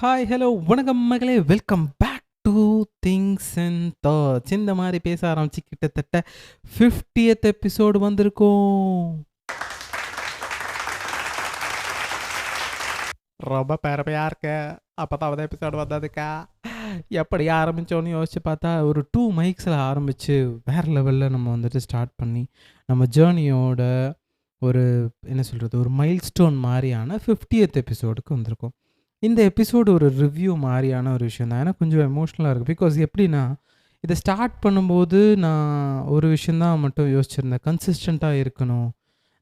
Hi, hello, வணக்கம் மகளே! Welcome back to things and thoughts. இந்த மாரி பேச ஆரம்பிச்சு கிட்டத்தட்ட 50த் எபிசோடு வந்திருக்கோம். ரொம்ப பெருமையா இருக்கு. 50வது எபிசோடு வந்ததுக்கா. எப்படி ஆரம்பிச்சோன்னு யோசிச்சு பார்த்தா, ஒரு 2 மைக்ஸில் ஆரம்பிச்சு வேற லெவல்ல நம்ம வந்துட்டு ஸ்டார்ட் பண்ணி, நம்ம ஜேர்னியோட ஒரு என்ன சொல்றது, ஒரு மைல்ஸ்டோன் மாரியான 50த் எபிசோடுக்கு வந்திருக்கோம். இந்த எபிசோடு ஒரு ரிவ்யூ மாரியான ஒரு விஷயம் தான். ஏன்னா கொஞ்சம் எமோஷ்னலா இருக்கு. பிகாஸ் எப்படின்னா, இத ஸ்டார்ட் பண்ணும்போது நான் ஒரு விஷயம் தான் மட்டும் யோசிச்சிருந்தேன். கன்சிஸ்டென்ட்டா இருக்கணும்.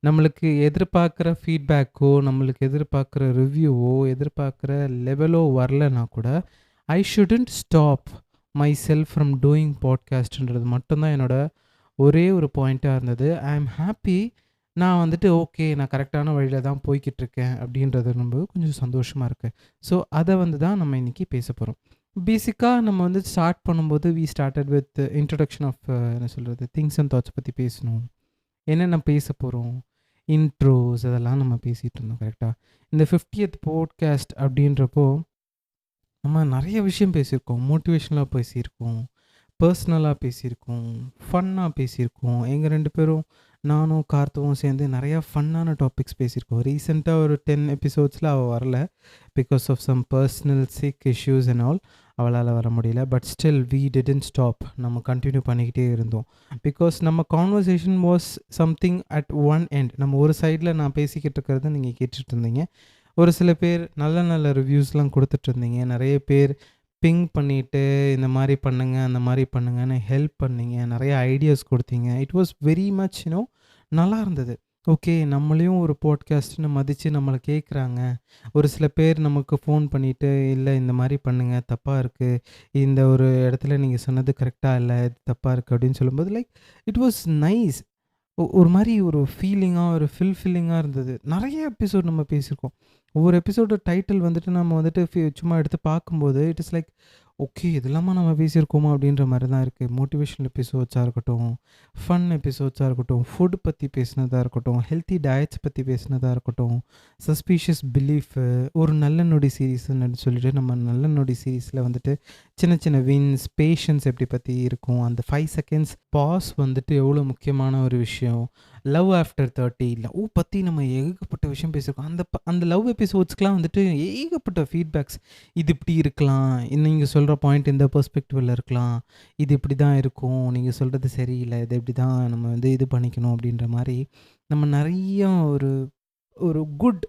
நம்மளுக்கு எதிர்பார்க்குற ஃபீட்பேக்கோ, நம்மளுக்கு எதிர்பார்க்குற ரிவ்யூவோ, எதிர்பார்க்குற லெவலோ வரலனா கூட, I shouldn't stop myself from doing பாட்காஸ்ட்ன்றது மட்டும் தான் என்னோட ஒரே ஒரு பாயிண்ட்டா இருந்தது. I am happy. நான் வந்துட்டு ஓகே, நான் கரெக்டான வழியில தான் போய்க்கிட்டுருக்கேன் அப்படின்றது ரொம்ப கொஞ்சம் சந்தோஷமா இருக்கு. ஸோ, அத வந்து தான் நம்ம இன்னைக்கு பேசப் போறோம். பேசிக்கா நம்ம வந்து ஸ்டார்ட் பண்ணும்போது we started with introduction of என்ன சொல்றது, திங்ஸ் அண்ட் தாட்ஸ் பத்தி பேசணும். என்னென்ன பேசப் போறோம், இன்ட்ரோஸ் அதெல்லாம் நம்ம பேசிட்டு இருந்தோம் கரெக்ட்டா? இந்த 50த் பாட்காஸ்ட் அப்படின்றப்போ, நம்ம நெறைய விஷயம் பேசியிருக்கோம். மோட்டிவேஷனலா பேசியிருக்கோம். பர்சனலா பேசியிருக்கோம். ஃபன்னா பேசியிருக்கோம். எங்க 2 பேரும் நானும் கார்த்துவும் சேர்ந்து நெறையா ஃபன்னான டாபிக்ஸ் பேசியிருக்கோம். ரீசென்ட்டா ஒரு 10 எபிசோட்ஸ்ல அவ வரல. Because of some personal sick issues and all. அவளால வர முடியல. But still we didn't stop. நம்ம கன்டின்யூ பண்ணிக்கிட்டே இருந்தோம். பிகாஸ் நம்ம conversation was something at one end. நம்ம ஒரு சைட்ல நான் பேசிக்கிட்டு இருக்கிறத நீங்க கேட்டுட்டு இருந்தீங்க. ஒரு சில பேர் நல்ல நல்ல ரிவ்யூஸ்லாம் குடுத்துட்டு இருந்தீங்க. நெறைய பேர் பிங் பண்ணிட்டு, இந்த மாரி பண்ணுங்க, அந்த மாரி பண்ணுங்கன்னு ஹெல்ப் பண்ணீங்க. நெறைய ஐடியாஸ் குடுத்தீங்க. இட் வாஸ் வெரி மச் நல்லா இருந்தது. ஓகே, நம்மளையும் ஒரு பாட்காஸ்ட்ன்னு மதிச்சு நம்மள கேட்குறாங்க. ஒரு சில பேர் நமக்கு ஃபோன் பண்ணிட்டு, "இல்ல இந்த மாரி பண்ணுங்க, தப்பா இருக்கு. இந்த ஒரு இடத்துல நீங்க சொன்னது கரெக்ட்டா இல்ல. இது தப்பா இருக்கு." அப்படின்னு சொல்லும்போது இட் வாஸ் நைஸ். ஒரு மாரி ஒரு ஃபீலிங்கா, ஒரு ஃபில்ஃபில்லிங்கா இருந்தது. நெறைய எபிசோட் நம்ம பேசியிருக்கோம். ஒவ்வொரு எபிசோட டைட்டில் வந்துட்டு நம்ம வந்துட்டு சும்மா எடுத்து பார்க்கும்போது, இட் இஸ் லைக் ஓகே, இதெல்லாமா நம்ம பேசியிருக்கோமா? அப்படின்ற மாரி தான் இருக்கு. மோட்டிவேஷனல் எபிசோட்ஸா இருக்கட்டும், ஃபன் எபிசோட்ஸா இருக்கட்டும், ஃபுட் பத்தி பேசினதா இருக்கட்டும், ஹெல்த்தி டயட்ஸ் பத்தி பேசினதா இருக்கட்டும், சஸ்பீஷியஸ் பிலீஃபு, ஒரு நல்ல நொடி சீரிஸ்ன்னு சொல்லிட்டு நம்ம நல்ல நொடி சீரிஸ்ல வந்துட்டு சின்ன சின்ன வின்ஸ், பேஷன்ஸ் எப்படி பத்தி இருக்கும். அந்த 5 செகண்ட்ஸ் பாஸ் வந்துட்டு எவ்வளோ முக்கியமான ஒரு விஷயம். லவ் ஆஃப்டர் 30 லவ் பத்தி நம்ம ஏகப்பட்ட விஷயம் பேசியிருக்கோம். அந்த லவ் எபிசோட்ஸ்க்குலாம் வந்துட்டு ஏகப்பட்ட ஃபீட்பேக்ஸ். இது இப்படி இருக்கலாம். நீங்க சொல்ற பாயிண்ட் இந்த பெர்ஸ்பெக்டிவ்ல இருக்கலாம். இது இப்படி தான் இருக்கும். நீங்க சொல்றது சரியில்ல. இது இப்படி தான் நம்ம வந்து இது பண்ணிக்கணும் அப்படின்ற மாரி நம்ம நெறைய ஒரு ஒரு குட்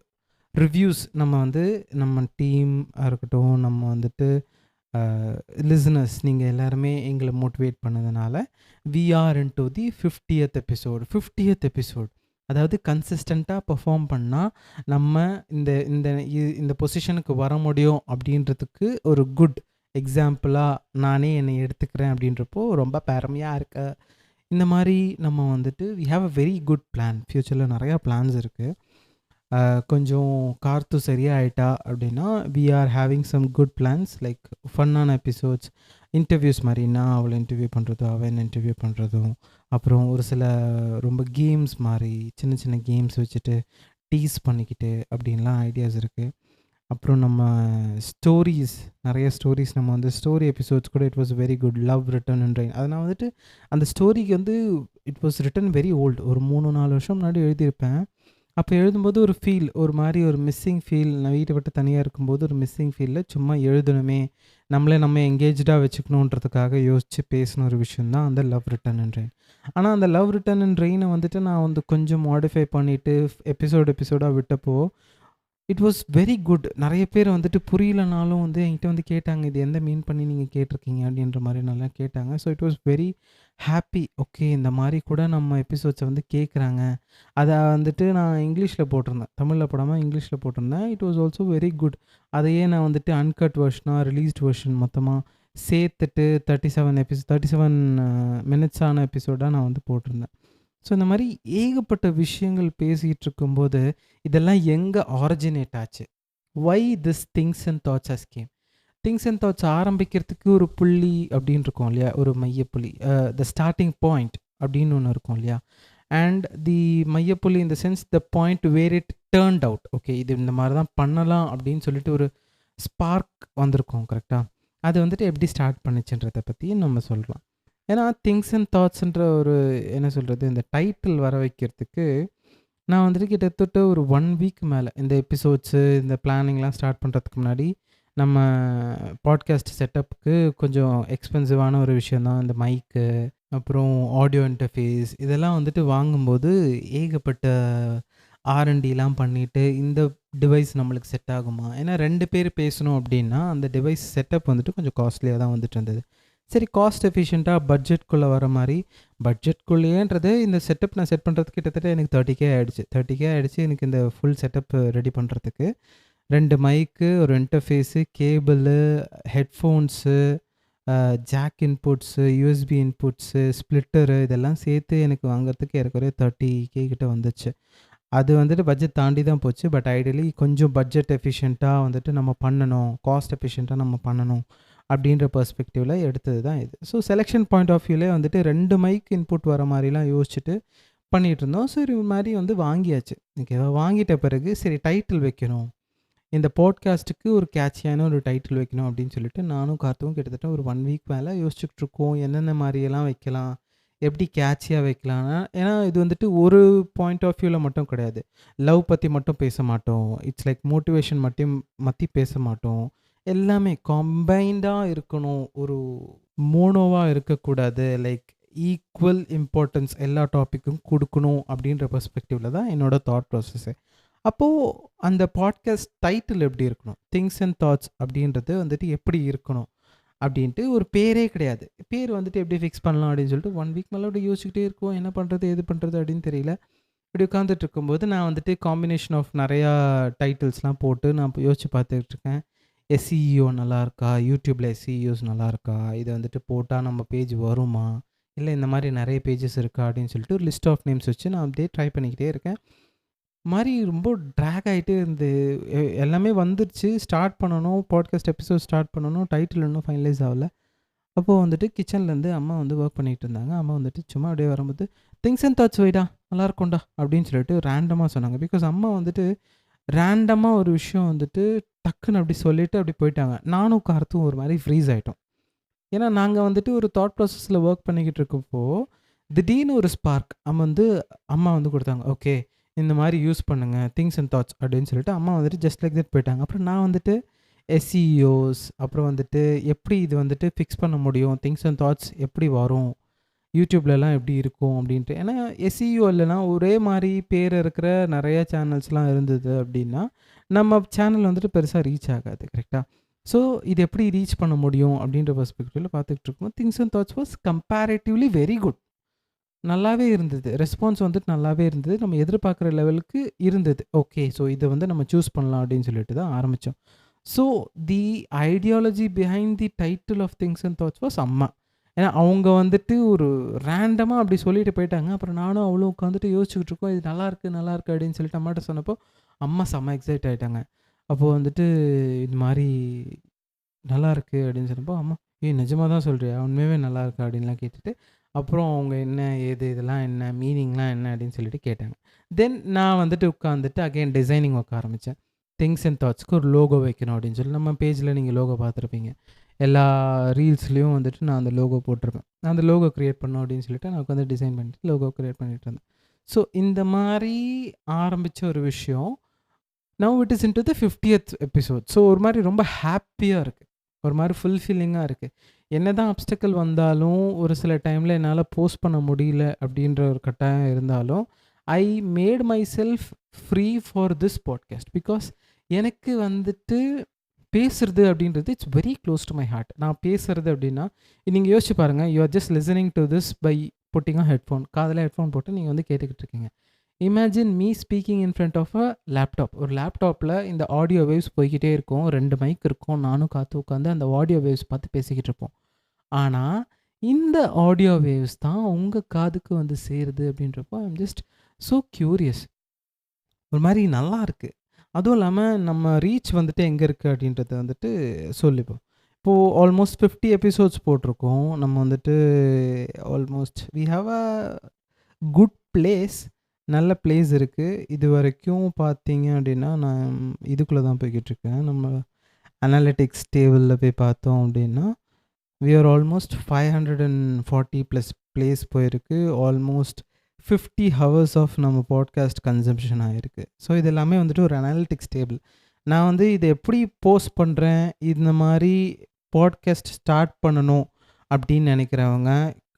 ரிவ்யூஸ் நம்ம வந்து நம்ம டீம் இருக்கட்டும், நம்ம வந்துட்டு லிசனர்ஸ் நீங்க எல்லாருமே எங்கள மோட்டிவேட் பண்ணதுனால, வி ஆர் இன்டூ தி 50த் எபிசோட். 50த் எபிசோட். அதாவது கன்சிஸ்டன்ட்டா பெர்ஃபார்ம் பண்ணா, நம்ம இந்த இந்த இந்த பொசிஷனுக்கு வர முடியும் அப்படின்றதுக்கு ஒரு குட் எக்ஸாம்பிளா நானே என்னை எடுத்துக்கிறேன் அப்படின்றப்போ ரொம்ப பெருமையா இருக்கு. இந்த மாரி நம்ம வந்துட்டு we have a very good plan. ஃப்யூச்சர்ல நெறையா பிளான்ஸ் இருக்கு. கொஞ்சம் கார்த்து சரியா ஆயிட்டா அப்படின்னா, we are having some good plans like ஃபன்னான எபிசோட்ஸ், இன்டர்வியூஸ் மாரி நான் அவள இன்டர்வியூ பண்ணுறதும், அவ என்ன இன்டர்வியூ பண்ணுறதும், அப்புறம் ஒரு சில ரொம்ப கேம்ஸ் மாரி சின்ன சின்ன கேம்ஸ் வச்சுட்டு டீஸ் பண்ணிக்கிட்டு அப்படின்லாம் ஐடியாஸ் இருக்கு. அப்புறம் நம்ம ஸ்டோரீஸ் நெறைய ஸ்டோரீஸ் நம்ம வந்து ஸ்டோரி எபிசோட்ஸ் கூட it was very good. Love return in rain. அது நான் வந்துட்டு அந்த ஸ்டோரிக்கு வந்து it was written very old. ஒரு 3, 4 வருஷம் முன்னாடி எழுதியிருப்பேன். அப்போ எழுதும்போது ஒரு ஃபீல், ஒரு மாரி ஒரு மிஸ்ஸிங் ஃபீல். நான் வீட்ட விட்டு தனியா இருக்கும்போது ஒரு மிஸ்ஸிங் ஃபீல்ல சும்மா எழுதணுமே, நம்மள நம்ம எங்கேஜ்டா வச்சுக்கணுன்றதுக்காக யோசிச்சு பேசின ஒரு விஷயம் தான் அந்த லவ் ரிட்டர்ன் இன் ரெயின். ஆனா அந்த லவ் ரிட்டர்ன் இன் ரெயின வந்துட்டு நான் வந்து கொஞ்சம் மாடிஃபை பண்ணிட்டு எபிசோடா விட்டப்போ இட் வாஸ் வெரி குட். நெறைய பேர் வந்துட்டு புரியலனாலும் வந்து என்கிட்ட வந்து கேட்டாங்க. இது எந்த மீன் பண்ணி நீங்க கேட்டிருக்கீங்க? அப்படின்ற மாரி நல்லா கேட்டாங்க. So it was very happy. Okay, இந்த மாரி கூட நம்ம எபிசோட்ஸ வந்து கேட்குறாங்க. அத வந்துட்டு நான் இங்கிலீஷ்ல போட்டிருந்தேன். தமிழ்ல போடாம இங்கிலீஷ்ல போட்டிருந்தேன். It was also very good. அதையே நான் வந்துட்டு அன்கட் வெர்ஷனா, ரிலீஸ்ட் வெர்ஷன் மொத்தமா சேர்த்துட்டு 37 மினிட்ஸான எபிசோடா நான் வந்து போட்டிருந்தேன். ஸோ இந்த மாரி ஏகப்பட்ட விஷயங்கள் பேசிட்டு இருக்கும்போது, இதெல்லாம் எங்க ஆரிஜினேட் ஆச்சு? Why this things and thoughts has came? Things and thoughts ஆரம்பிக்கிறதுக்கு ஒரு புள்ளி அப்படின்னு இருக்கும் இல்லையா? ஒரு மையப்புள்ளி. த ஸ்டார்ட்டிங் பாயிண்ட் அப்படின்னு ஒண்ணு இருக்கும் இல்லையா? அண்ட் தி மையப்புள்ளி in the sense the point where it turned out. Okay, இது இந்த மாரி தான் பண்ணலாம் அப்படின்னு சொல்லிட்டு ஒரு ஸ்பார்க் வந்திருக்கோம் கரெக்டாக. அது வந்துட்டு எப்படி ஸ்டார்ட் பண்ணுச்சுன்றதை பற்றி நம்ம சொல்லலாம். ஏன்னா திங்ஸ் அண்ட் தாட்ஸ்ன்ற ஒரு என்ன சொல்கிறது, இந்த டைட்டில் வர வைக்கிறதுக்கு நான் வந்துட்டு கிட்டத்தட்ட ஒரு 1 வீக் மேலே இந்த எபிசோட்ஸு இந்த பிளானிங்லாம் ஸ்டார்ட் பண்ணுறதுக்கு முன்னாடி நம்ம பாட்காஸ்ட் செட்டப்புக்கு கொஞ்சம் எக்ஸ்பென்சிவான ஒரு விஷயம் தான் இந்த மைக்கு, அப்புறம் ஆடியோ இன்டர்ஃபேஸ் இதெல்லாம் வந்துட்டு வாங்கும்போது ஏகப்பட்ட ஆர்என்டிலாம் பண்ணிவிட்டு இந்த டிவைஸ் நம்மளுக்கு செட் ஆகுமா, ஏன்னா 2 பேர் பேசணும் அப்படின்னா அந்த டிவைஸ் செட்டப் வந்துட்டு கொஞ்சம் காஸ்ட்லியாக தான் வந்துட்டு இருந்தது. சரி காஸ்ட் எஃபிஷியண்ட்டாக பட்ஜெட்குள்ளே வர மாதிரி, பட்ஜெட்குள்ளேன்றது இந்த செட்டப் நான் செட் பண்ணுறதுக்கு கிட்டத்தட்ட எனக்கு 30K ஆகிடுச்சு. 30K ஆகிடுச்சு எனக்கு இந்த ஃபுல் செட்டப் ரெடி பண்ணுறதுக்கு. 2 மைக்கு, ஒரு interface, cable, headphones, jack inputs, USB inputs, splitter இதெல்லாம் சேர்த்து எனக்கு வாங்குறதுக்கு ஏறக்குறைய 30K கிட்ட வந்துச்சு. அது வந்துட்டு பட்ஜெட் தாண்டி தான் போச்சு. பட் ஐடியலி கொஞ்சம் பட்ஜெட் எஃபிஷியண்ட்டாக வந்துட்டு நம்ம பண்ணணும், காஸ்ட் எஃபிஷியண்ட்டாக நம்ம பண்ணணும் அப்படின்ற பெர்ஸ்பெக்டிவில் எடுத்தது தான் இது. ஸோ செலெக்ஷன் பாயிண்ட் ஆஃப் வியூலே வந்துட்டு 2 மைக் இன்புட் வர மாதிரிலாம் யோசிச்சுட்டு பண்ணிகிட்டு இருந்தோம். சரி இது மாதிரி வந்து வாங்கியாச்சு. ஓகேவா, வாங்கிட்ட பிறகு சரி டைட்டில் வைக்கணும், இந்த பாட்காஸ்ட்டுக்கு ஒரு கேட்சியான ஒரு டைட்டில் வைக்கணும் அப்படின்னு சொல்லிட்டு நானும் கார்த்துவும் கிட்டத்தட்ட ஒரு 1 வீக் மேலே யோசிச்சுட்டு இருக்கோம். என்னென்ன மாதிரியெல்லாம் வைக்கலாம், எப்படி கேட்சியாக வைக்கலாம்னா, ஏன்னா இது வந்துட்டு ஒரு பாயிண்ட் ஆஃப் வியூவில் மட்டும் கிடையாது. லவ் பற்றி மட்டும் பேச மாட்டோம், இட்ஸ் லைக் மோட்டிவேஷன் மற்றி பேச மாட்டோம். எல்லாமே காம்பைண்டாக இருக்கணும், ஒரு மோனோவாக இருக்கக்கூடாது. லைக் ஈக்குவல் இம்பார்ட்டன்ஸ் எல்லா டாப்பிக்கும் கொடுக்கணும் அப்படின்ற பெர்ஸ்பெக்டிவில் தான் என்னோட தாட் ப்ராசஸ்ஸு. அப்போது அந்த பாட்காஸ்ட் டைட்டில் எப்படி இருக்கணும், திங்ஸ் அண்ட் தாட்ஸ் அப்படின்றது வந்துட்டு எப்படி இருக்கணும் அப்படின்ட்டு ஒரு பேரே கிடையாது. பேர் வந்துட்டு எப்படி ஃபிக்ஸ் பண்ணலாம் அப்படின்னு சொல்லிட்டு 1 வீக் மேலே அப்படி யோசிச்சுக்கிட்டே இருக்கோம். என்ன பண்ணுறது எது பண்ணுறது அப்படின்னு தெரியல. இப்படி உட்காந்துட்டு இருக்கும்போது நான் வந்துட்டு காம்பினேஷன் ஆஃப் நிறையா டைட்டில்ஸ்லாம் போட்டு நான் யோசிச்சு பார்த்துக்கிட்டு இருக்கேன். எஸ்இஓ நல்லா இருக்கா, யூடியூப்பில் எஸ்இஓஸ் நல்லா இருக்கா, இதை வந்துட்டு போட்டால் நம்ம பேஜ் வருமா, இல்லை இந்த மாதிரி நிறைய பேஜஸ் இருக்கா அப்படின்னு சொல்லிட்டு ஒரு லிஸ்ட் ஆஃப் நேம்ஸ் வச்சு நான் அப்படியே ட்ரை பண்ணிக்கிட்டே இருக்கேன். மாதிரி ரொம்ப ட்ராக் ஆகிட்டே இருந்து எல்லாமே வந்துருச்சு. ஸ்டார்ட் பண்ணணும், பாட்காஸ்ட் எபிசோட் ஸ்டார்ட் பண்ணணும், டைட்டில் இன்னும் ஃபைனலைஸ் ஆகலை. அப்போது வந்துட்டு கிச்சன்லேருந்து அம்மா வந்து ஒர்க் பண்ணிகிட்டு இருந்தாங்க. அம்மா வந்துட்டு சும்மா அப்படியே வரும்போது திங்ஸ் அண்ட் தாட்ஸ் வைடா நல்லா இருக்கும்டா அப்படின்னு சொல்லிட்டு ரேண்டமாக சொன்னாங்க. பிகாஸ் அம்மா வந்துட்டு ரேண்டமாக ஒரு விஷயம் வந்துட்டு டக்குன்னு அப்படி சொல்லிவிட்டு அப்படி போயிட்டாங்க. நானும் கார்த்தும் ஒரு மாதிரி ஃப்ரீஸ் ஆகிட்டோம். ஏன்னா நாங்கள் வந்துட்டு ஒரு தாட் ப்ராசஸில் ஒர்க் பண்ணிக்கிட்டு இருக்கப்போ திடீர்னு ஒரு ஸ்பார்க் அம்மா வந்து கொடுத்தாங்க. ஓகே இந்த மாதிரி யூஸ் பண்ணுங்கள் திங்ஸ் அண்ட் தாட்ஸ் அப்படின்னு சொல்லிட்டு அம்மா வந்துட்டு ஜஸ்ட் லைக் தட் போயிட்டாங்க. அப்புறம் நான் வந்துட்டு எஸ்இஓஸ், அப்புறம் வந்துட்டு எப்படி இது வந்துட்டு ஃபிக்ஸ் பண்ண முடியும், திங்ஸ் அண்ட் தாட்ஸ் எப்படி வரும், யூடியூப்லலாம் எப்படி இருக்கும் அப்படின்ட்டு. ஏன்னா எஸ்இஓ இல்லைனா ஒரே மாதிரி பேர் இருக்கிற நிறைய சேனல்ஸ்லாம் இருந்தது அப்படின்னா நம்ம சேனல் வந்துட்டு பெருசாக ரீச் ஆகாது. கரெக்டாக. ஸோ இது எப்படி ரீச் பண்ண முடியும் அப்படின்ற பெர்ஸ்பெக்டிவில் பார்த்துக்கிட்டு இருக்கும்போது things and thoughts was comparatively very good. நல்லாவே இருந்தது, ரெஸ்பான்ஸ் வந்துட்டு நல்லாவே இருந்தது, நம்ம எதிர்பார்க்குற லெவலுக்கு இருந்தது. ஓகே ஸோ இதை வந்து நம்ம சூஸ் பண்ணலாம் அப்படின்னு சொல்லிட்டு தான் ஆரம்பித்தோம். So the ideology behind the title of things and thoughts was அம்மா. ஏன்னா அவங்க வந்துட்டு ஒரு ரேண்டமாக அப்படி சொல்லிட்டு போயிட்டாங்க. அப்புறம் நானும் அவ்வளோ உட்காந்துட்டு யோசிச்சுக்கிட்டு இருக்கோம், இது நல்லாயிருக்கு நல்லாயிருக்கு அப்படின்னு சொல்லிட்டு அம்மாட்ட சொன்னப்போ அம்மா செம்ம எக்ஸைட் ஆகிட்டாங்க. அப்போது வந்துட்டு இது மாதிரி நல்லாயிருக்கு அப்படின்னு சொன்னப்போ அம்மா நிஜமாக தான் சொல்கிறியா, உண்மையாகவே நல்லாயிருக்கு அப்படின்லாம் கேட்டுட்டு அப்புறம் அவங்க என்ன ஏது இதெல்லாம் என்ன மீனிங்லாம் என்ன அப்படின்னு சொல்லிட்டு கேட்டாங்க. தென் நான் வந்துட்டு உட்காந்துட்டு அகைன் டிசைனிங் ஒர்க் ஆரம்பித்தேன். திங்ஸ் அண்ட் தாட்ஸ்க்கு ஒரு லோகோ வைக்கணும் அப்படின்னு சொல்லி நம்ம பேஜில் நீங்கள் லோகோ பார்த்துருப்பீங்க. எல்லா ரீல்ஸ்லேயும் வந்துட்டு நான் அந்த லோகோ போட்டிருப்பேன். நான் அந்த லோகோ க்ரியேட் பண்ணோம் அப்படின்னு சொல்லிட்டு நான் உட்காந்து டிசைன் பண்ணிட்டு லோகோ க்ரியேட் பண்ணிட்டு இருந்தேன். ஸோ இந்த மாதிரி ஆரம்பித்த ஒரு விஷயம் now it is in to the 50th episode. So ஒரு மாதிரி ரொம்ப ஹாப்பியாக இருக்குது, ஒரு மாதிரி ஃபுல்ஃபில்லிங்காக இருக்குது. என்ன தான் அப்டக்கிள் வந்தாலும் ஒரு சில டைமில் என்னால் போஸ்ட் பண்ண முடியல அப்படின்ற ஒரு கட்டாயம் இருந்தாலும் I made myself free for this podcast. Because எனக்கு வந்துட்டு பேசுறது அப்படின்றது it's very close to my heart. நான் பேசுறது அப்படின்னா நீங்கள் யோசிச்சு பாருங்கள், you are just listening to this by putting headphone, காதில் ஹெட்ஃபோன் போட்டு நீங்கள் வந்து கேட்டுக்கிட்டு இருக்கீங்க. Imagine me speaking in front of a laptop. ஒரு லேப்டாப்பில் இந்த ஆடியோ வேவ்ஸ் போய்கிட்டே இருக்கும், 2 மைக் இருக்கும், நானும் காற்று உட்காந்து அந்த ஆடியோ வேவ்ஸ் பார்த்து பேசிக்கிட்டு இருப்போம். ஆனால் இந்த ஆடியோ வேவ்ஸ் தான் உங்கள் காதுக்கு வந்து சேருது அப்படின்றப்போ ஐம் ஜஸ்ட் ஸோ க்யூரியஸ். ஒரு மாதிரி நல்லா இருக்குது. அதுவும் இல்லாமல் நம்ம ரீச் வந்துட்டு எங்கே இருக்குது அப்படின்றத வந்துட்டு சொல்லிப்போம். இப்போது ஆல்மோஸ்ட் 50 எபிசோட்ஸ் போட்டிருக்கோம். நம்ம வந்துட்டு almost we have a good place, நல்ல பிளேஸ் இருக்குது. இது வரைக்கும் பார்த்தீங்க அப்படின்னா நான் இதுக்குள்ளே தான் போய்கிட்டு இருக்கேன். நம்ம அனாலிட்டிக்ஸ் டேபிளில் போய் பார்த்தோம் அப்படின்னா we are almost 540 plus place போயிருக்கு. ஆல்மோஸ்ட் 50 ஹவர்ஸ் ஆஃப் நம்ம பாட்காஸ்ட் கன்சம்ஷன் ஆகிருக்கு. ஸோ இது எல்லாமே வந்துட்டு ஒரு அனாலிட்டிக்ஸ் டேபிள். நான் வந்து இதை எப்படி போஸ்ட் பண்ணுறேன், இந்த மாதிரி பாட்காஸ்ட் ஸ்டார்ட் பண்ணணும் அப்படின்னு நினைக்கிறவங்க,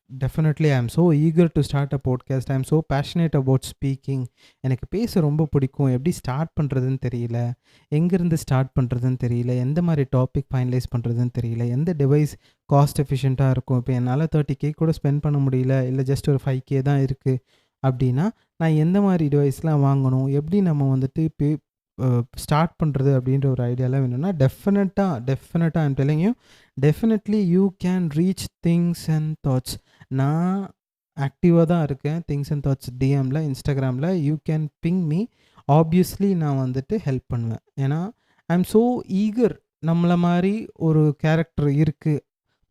definitely I am so eager to start a podcast. I am so passionate about speaking. எனக்கு பேச ரொம்ப பிடிக்கும். எப்படி ஸ்டார்ட் பண்ணுறதுன்னு தெரியல, எங்கேருந்து ஸ்டார்ட் பண்ணுறதுன்னு தெரியல, எந்த மாதிரி டாபிக் ஃபைனலைஸ் பண்ணுறதுன்னு தெரியல, எந்த டிவைஸ் காஸ்ட் எஃபிஷியண்ட்டாக இருக்கும். இப்போ என்னால் 30K கூட ஸ்பெண்ட் பண்ண முடியல, இல்லை ஜஸ்ட் ஒரு 5K தான் இருக்குது அப்படின்னா நான் எந்த மாதிரி டிவைஸ்லாம் வாங்கணும், எப்படி நம்ம வந்துட்டு இப்போ ஸ்டார்ட் பண்ணுறது அப்படின்ற ஒரு ஐடியாலாம் வேணும்னா டெஃபினட்டாக I'm telling you, definitely you can reach things and thoughts. நான் ஆக்டிவாக தான் இருக்கேன் திங்ஸ் அண்ட் தாட்ஸ் டிஎம்மில், இன்ஸ்டாகிராமில். You can ping me. Obviously நான் வந்துட்டு ஹெல்ப் பண்ணுவேன். ஏன்னா ஐ எம் ஸோ ஈகர். நம்மளை மாதிரி ஒரு கேரக்டர் இருக்குது,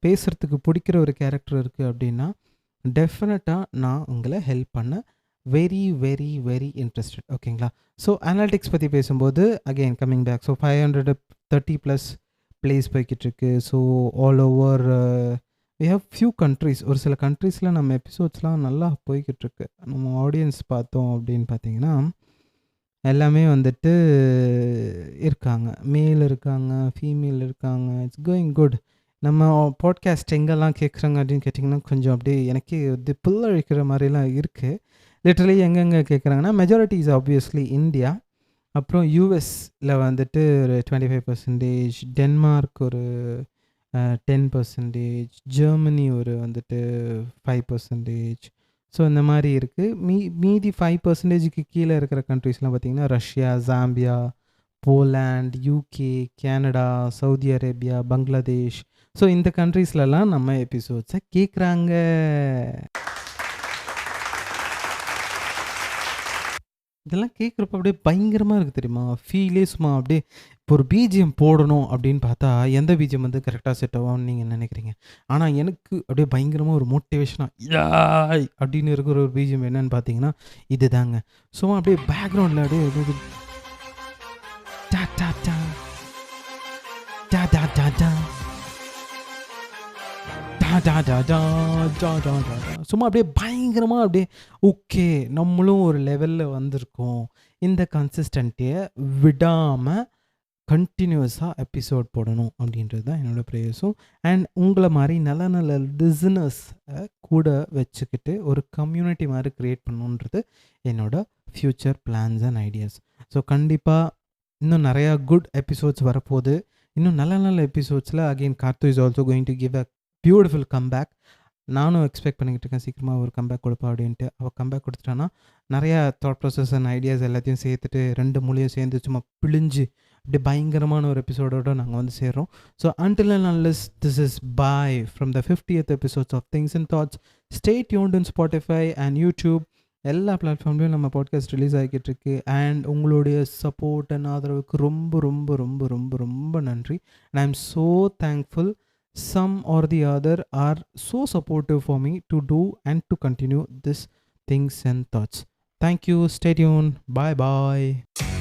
பேசுகிறதுக்கு பிடிக்கிற ஒரு கேரக்டர் இருக்குது அப்படின்னா டெஃபினட்டாக நான் உங்களை ஹெல்ப் பண்ண வெரி வெரி வெரி இன்ட்ரெஸ்டட். ஓகேங்களா? ஸோ அனாலிட்டிக்ஸ் பற்றி பேசும்போது again coming back. So 530 plus place போய்கிட்டு இருக்கு. So all over we have few countries. ஒரு சில கண்ட்ரீஸில் நம்ம எபிசோட்ஸ்லாம் நல்லா போய்கிட்டு இருக்கு. நம்ம ஆடியன்ஸ் பார்த்தோம் அப்படின்னு பார்த்தீங்கன்னா எல்லாமே வந்துட்டு இருக்காங்க. மேல் இருக்காங்க, ஃபீமேல் இருக்காங்க. It's going good. நம்ம பாட்காஸ்ட் எங்கெல்லாம் கேட்குறாங்க அப்படின்னு கேட்டிங்கன்னா கொஞ்சம் அப்படியே எனக்கே இது புல்லழிக்கிற மாதிரிலாம் இருக்குது. லிட்டரலி எங்கெங்கே கேட்குறாங்கன்னா மெஜாரிட்டி இஸ் ஆப்வியஸ்லி இந்தியா, அப்புறம் யூஎஸில் வந்துட்டு ஒரு 25%, டென்மார்க் ஒரு 10%, ஜெர்மனி ஒரு வந்துட்டு 5%. ஸோ இந்த மாதிரி இருக்குது. மீதி 5%க்கு கீழே இருக்கிற கண்ட்ரீஸ்லாம் பார்த்திங்கன்னா Russia, Zambia, Poland, UK, Canada, Saudi Arabia, Bangladesh. So இந்த கண்ட்ரீஸ்லலாம் நம்ம எபிசோட்ஸை கேட்குறாங்க. இதெல்லாம் கேட்குறப்ப அப்படியே பயங்கரமாக இருக்குது தெரியுமா? ஃபீலே சும்மா அப்படியே இப்போ ஒரு பிஜிஎம் போடணும் அப்படின்னு பார்த்தா எந்த பிஜிஎம் வந்து கரெக்டாக செட் ஆகும்னு நீங்கள் நினைக்கிறீங்க? ஆனால் எனக்கு அப்படியே பயங்கரமாக ஒரு மோட்டிவேஷனாக யாய் அப்படின்னு இருக்கிற ஒரு பிஜிஎம் என்னன்னு பார்த்தீங்கன்னா இது தாங்க. சும்மா அப்படியே பேக்ரவுண்டில் அப்படியே டா டா டா டா டா டா டா சும்மா அப்படியே பயங்கரமாக அப்படியே ஓகே நம்மளும் ஒரு லெவலில் வந்திருக்கோம். இந்த கன்சிஸ்டன்ட்டியை விடாமல் கண்டினியூஸாக எபிசோட் போடணும் அப்படின்றது தான் என்னோடய ப்ரேயர்ஸும். அண்ட் உங்களை மாதிரி நல்ல நல்ல லிசனர்ஸை கூட வச்சுக்கிட்டு ஒரு கம்யூனிட்டி மாதிரி க்ரியேட் பண்ணணுன்றது என்னோடய future plans and ideas. So கண்டிப்பாக இன்னும் நிறையா குட் எபிசோட்ஸ் வரப்போகுது. இன்னும் நல்ல நல்ல எபிசோட்ஸில் again Karthu is also going to give a beautiful comeback. நானும் எக்ஸ்பெக்ட் பண்ணிக்கிட்டு இருக்கேன் சீக்கிரமாக ஒரு கம்பேக் கொடுப்பா அப்படின்ட்டு. அவள் கம்பேக் கொடுத்துட்டான்னா நிறையா தாட் ப்ராசஸ் அண்ட் ஐடியாஸ் எல்லாத்தையும் சேர்த்துட்டு 2 மூலையும் சேர்ந்து சும்மா பிழிஞ்சு அப்படியே பயங்கரமான ஒரு எபிசோடோடு நாங்கள் வந்து சேர்றோம். So until and unless this is bye from the 50th episodes of Things and Thoughts. Stay tuned in Spotify and YouTube. எல்லா பிளாட்ஃபார்ம்லேயும் நம்ம பாட்காஸ்ட் ரிலீஸ் ஆகிக்கிட்டு இருக்கு. அண்ட் உங்களுடைய சப்போர்ட் அண்ட் ஆதரவுக்கு ரொம்ப ரொம்ப ரொம்ப ரொம்ப ரொம்ப நன்றி. And I am so thankful. Some or the other are so supportive for me to do and to continue this Things and Thoughts. Thank you. Stay tuned. Bye bye.